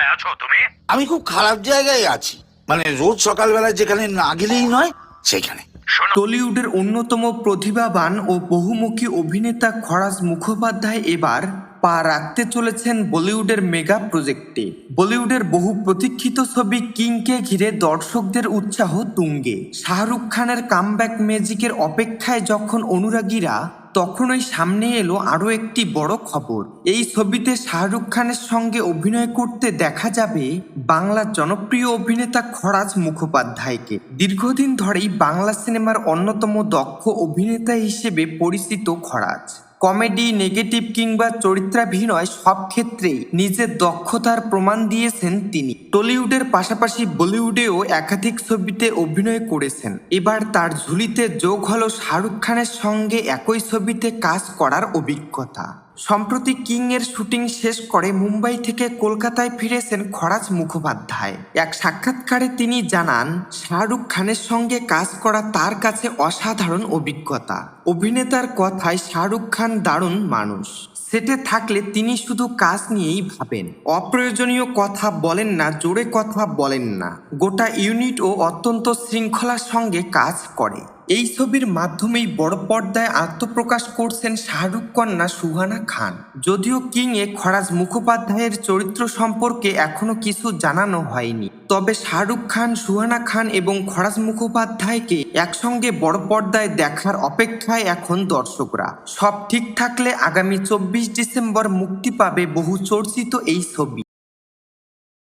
কোথায় আছো তুমি? আমি খুব খারাপ জায়গায় আছি, মানে রোজ সকালবেলা যেখানে না গেলেই নয় সেখানে। টলিউডের অন্যতম প্রতিভাবান ও বহুমুখী অভিনেতা খরাজ মুখোপাধ্যায় এবার পা রাখতে চলেছেন বলিউডের মেগা প্রজেক্টে। বলিউডের বহু প্রতীক্ষিত ছবি কিংকে ঘিরে দর্শকদের উৎসাহ তুঙ্গে। শাহরুখ খানের কামব্যাক ম্যাজিকের অপেক্ষায় যখন অনুরাগীরা, তখনই সামনে এলো আরও একটি বড় খবর। এই ছবিতে শাহরুখ খানের সঙ্গে অভিনয় করতে দেখা যাবে বাংলার জনপ্রিয় অভিনেতা খরাজ মুখোপাধ্যায়কে। দীর্ঘদিন ধরেই বাংলা সিনেমার অন্যতম দক্ষ অভিনেতা হিসেবে পরিচিত খরাজ। কমেডি, নেগেটিভ কিংবা চরিত্রাভিনয় সব ক্ষেত্রেই নিজের দক্ষতার প্রমাণ দিয়েছেন তিনি। টলিউডের পাশাপাশি বলিউডেও একাধিক ছবিতে অভিনয় করেছেন। এবার তার ঝুলিতে যোগ হলো শাহরুখ খানের সঙ্গে একই ছবিতে কাজ করার অভিজ্ঞতা। সম্প্রতি কিং এর শুটিং শেষ করে মুম্বাই থেকে কলকাতায় ফিরেছেন খরাজ মুখোপাধ্যায়। এক সাক্ষাৎকারে তিনি জানান, শাহরুখ খানের সঙ্গে কাজ করা তার কাছে অসাধারণ অভিজ্ঞতা। অভিনেতার কথায় শাহরুখ খান দারুণ মানুষ। সেটে থাকলে তিনি শুধু কাজ নিয়েই ভাবেন। অপ্রয়োজনীয় কথা বলেন না, জোরে কথা বলেন না। গোটা ইউনিটও অত্যন্ত শৃঙ্খলার সঙ্গে কাজ করে। এই ছবির মাধ্যমেই বড় পর্দায় আত্মপ্রকাশ করছেন শাহরুখ কন্যা সুহানা খান। যদিও কিং এ খরাজ মুখোপাধ্যায়ের চরিত্র সম্পর্কে এখনো কিছু জানানো হয়নি, তবে শাহরুখ খান, সুহানা খান এবং খরাজ মুখোপাধ্যায়কে একসঙ্গে বড় পর্দায় দেখার অপেক্ষায় এখন দর্শকরা। সব ঠিক থাকলে আগামী 24 ডিসেম্বর মুক্তি পাবে বহু চর্চিত এই ছবি।